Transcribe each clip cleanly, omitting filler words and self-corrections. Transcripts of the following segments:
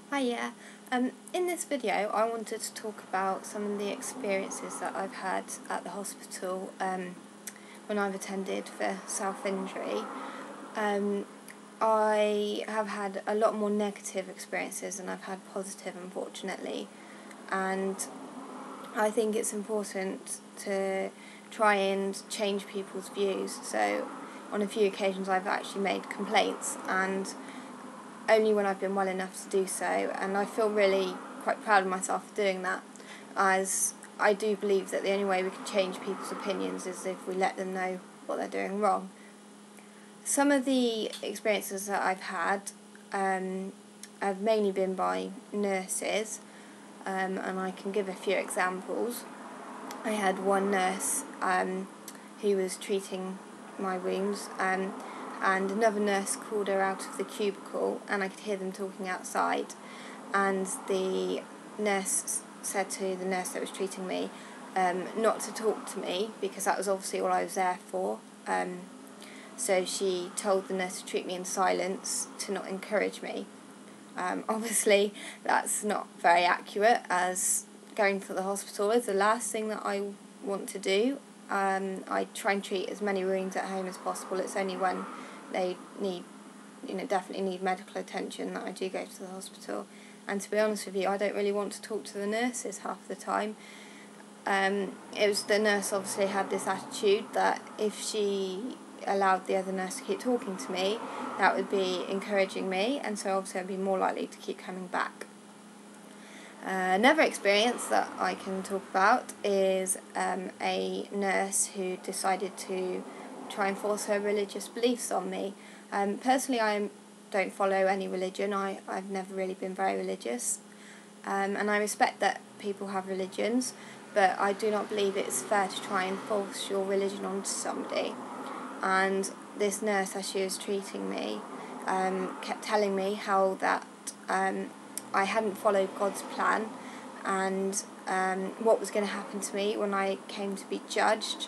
Hiya. In this video I wanted to talk about some of the experiences that I've had at the hospital when I've attended for self-injury. I have had a lot more negative experiences than I've had positive, unfortunately, and I think it's important to try and change people's views. So on a few occasions I've actually made complaints, and only when I've been well enough to do so, and I feel really quite proud of myself for doing that, as I do believe that the only way we can change people's opinions is if we let them know what they're doing wrong. Some of the experiences that I've had have mainly been by nurses, and I can give a few examples. I had one nurse who was treating my wounds, and another nurse called her out of the cubicle, and I could hear them talking outside, and the nurse said to the nurse that was treating me not to talk to me, because that was obviously all I was there for. So she told the nurse to treat me in silence, to not encourage me. Obviously that's not very accurate, as going to the hospital is the last thing that I want to do. I try and treat as many wounds at home as possible. It's only when they need, definitely need medical attention that I do go to the hospital. And to be honest with you, I don't really want to talk to the nurses half the time. It was the nurse obviously had this attitude that if she allowed the other nurse to keep talking to me, that would be encouraging me, and so obviously I'd be more likely to keep coming back. Another experience that I can talk about is a nurse who decided to try and force her religious beliefs on me. Personally, I don't follow any religion. I've never really been very religious, and I respect that people have religions, but I do not believe it's fair to try and force your religion onto somebody. And this nurse, as she was treating me, kept telling me how that I hadn't followed God's plan, and what was going to happen to me when I came to be judged,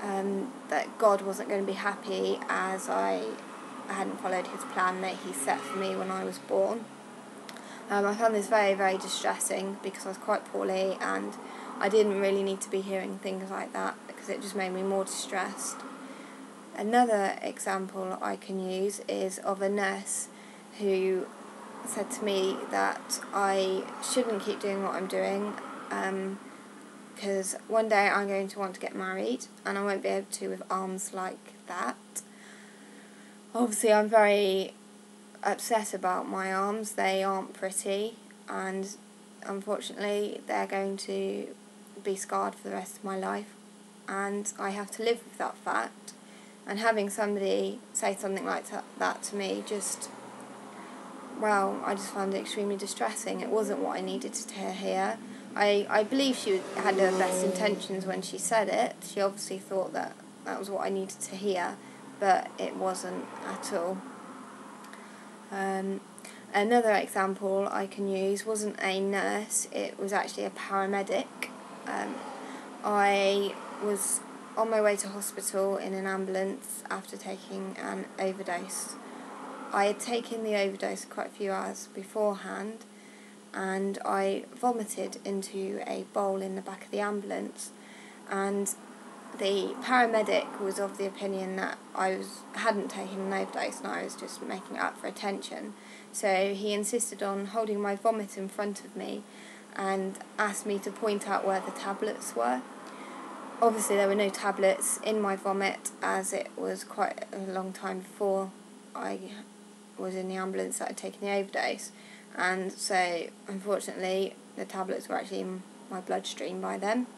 that God wasn't going to be happy as I hadn't followed his plan that he set for me when I was born. I found this very, very distressing, because I was quite poorly and I didn't really need to be hearing things like that, because it just made me more distressed. Another example I can use is of a nurse who said to me that I shouldn't keep doing what I'm doing, because one day I'm going to want to get married and I won't be able to with arms like that. Obviously I'm very upset about my arms. They aren't pretty, and unfortunately they're going to be scarred for the rest of my life, and I have to live with that fact. And having somebody say something like that to me I just found it extremely distressing. It wasn't what I needed to hear. I believe she had her best intentions when she said it. She obviously thought that was what I needed to hear, but it wasn't at all. Another example I can use wasn't a nurse, it was actually a paramedic. I was on my way to hospital in an ambulance after taking an overdose. I had taken the overdose quite a few hours beforehand, and I vomited into a bowl in the back of the ambulance, and the paramedic was of the opinion that I hadn't taken an overdose and I was just making it up for attention. So he insisted on holding my vomit in front of me and asked me to point out where the tablets were. Obviously there were no tablets in my vomit, as it was quite a long time before I was in the ambulance that I'd taken the overdose, and so unfortunately the tablets were actually in my bloodstream by then.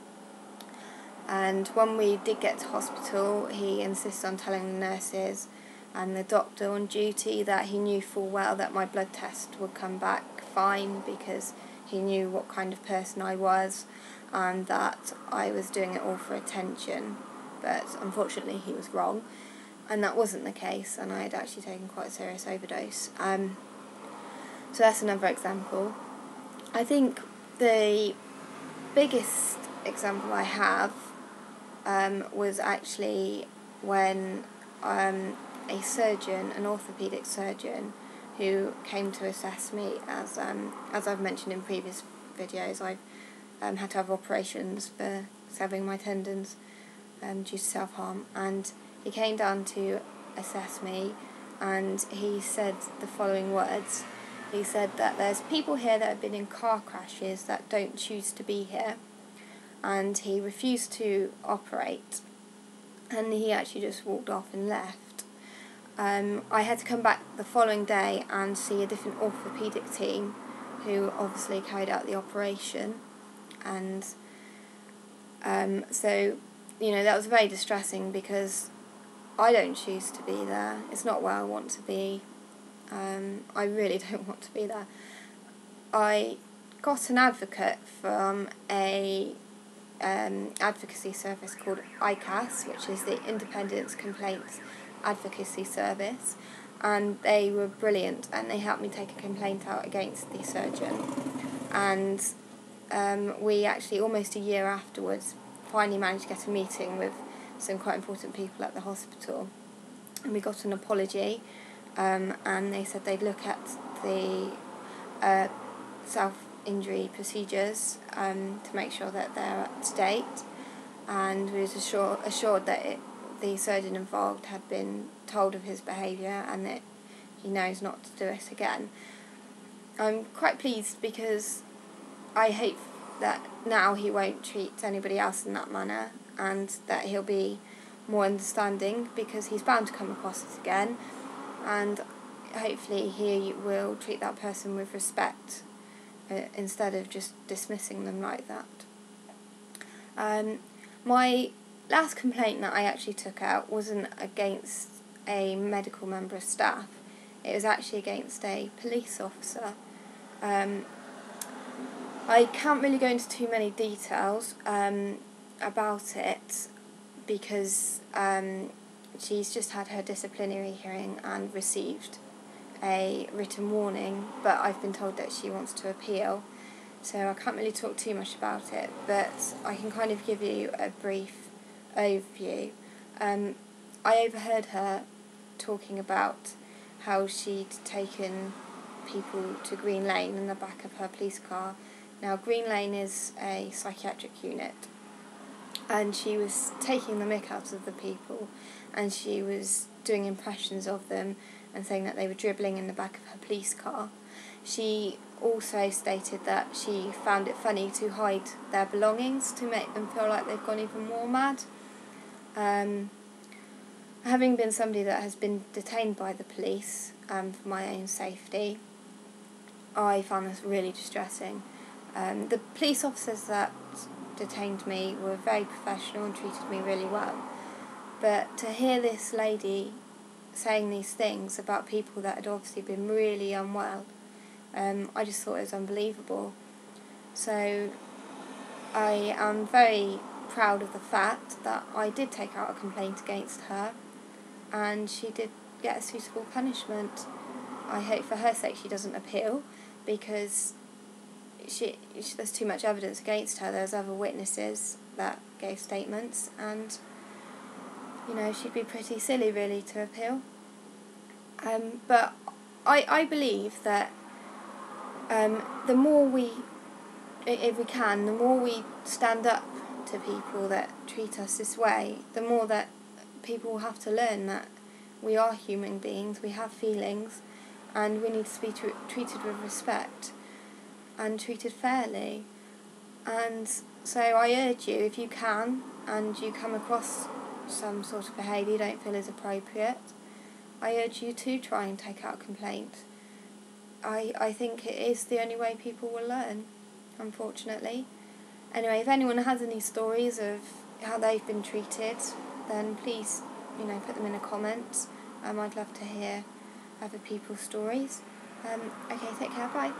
And when we did get to hospital, he insisted on telling the nurses and the doctor on duty that he knew full well that my blood test would come back fine, because he knew what kind of person I was and that I was doing it all for attention. But unfortunately he was wrong, and that wasn't the case, and I had actually taken quite a serious overdose. So that's another example. I think the biggest example I have was actually when a surgeon, an orthopaedic surgeon, who came to assess me. As I've mentioned in previous videos, I've had to have operations for severing my tendons due to self-harm, and he came down to assess me, and he said the following words. He said that there's people here that have been in car crashes that don't choose to be here, and he refused to operate, and he actually just walked off and left. I had to come back the following day and see a different orthopaedic team who obviously carried out the operation, and so, you know, that was very distressing because I don't choose to be there. It's not where I want to be. I really don't want to be there. I got an advocate from a advocacy service called ICAS, which is the Independence Complaints Advocacy Service, and they were brilliant, and they helped me take a complaint out against the surgeon, and we actually almost a year afterwards finally managed to get a meeting with some quite important people at the hospital, and we got an apology, and they said they'd look at the self-injury procedures to make sure that they're up to date, and we was assured that the surgeon involved had been told of his behaviour and that he knows not to do it again. I'm quite pleased because I hope that now he won't treat anybody else in that manner, and that he'll be more understanding, because he's bound to come across it again, and hopefully he will treat that person with respect instead of just dismissing them like that. My last complaint that I actually took out wasn't against a medical member of staff. It was actually against a police officer. I can't really go into too many details about it because she's just had her disciplinary hearing and received a written warning, but I've been told that she wants to appeal, so I can't really talk too much about it, but I can kind of give you a brief overview. I overheard her talking about how she'd taken people to Green Lane in the back of her police car. Now, Green Lane is a psychiatric unit, and she was taking the mick out of the people, and she was doing impressions of them and saying that they were dribbling in the back of her police car. She also stated that she found it funny to hide their belongings to make them feel like they've gone even more mad. Having been somebody that has been detained by the police for my own safety, I found this really distressing. The police officers that detained me were very professional and treated me really well, but to hear this lady saying these things about people that had obviously been really unwell, I just thought it was unbelievable. So I am very proud of the fact that I did take out a complaint against her, and she did get a suitable punishment. I hope for her sake she doesn't appeal, because there's too much evidence against her. There's other witnesses that gave statements, and you know, she'd be pretty silly really to appeal. But I believe that the more we, if we can, the more we stand up to people that treat us this way, the more that people will have to learn that we are human beings, we have feelings, and we need to be treated with respect and treated fairly. And so I urge you, if you can, and you come across some sort of behaviour you don't feel is appropriate, I urge you to try and take out a complaint. I think it is the only way people will learn, unfortunately. Anyway, if anyone has any stories of how they've been treated, then please, you know, put them in the comments. I'd love to hear other people's stories. Okay, take care, bye.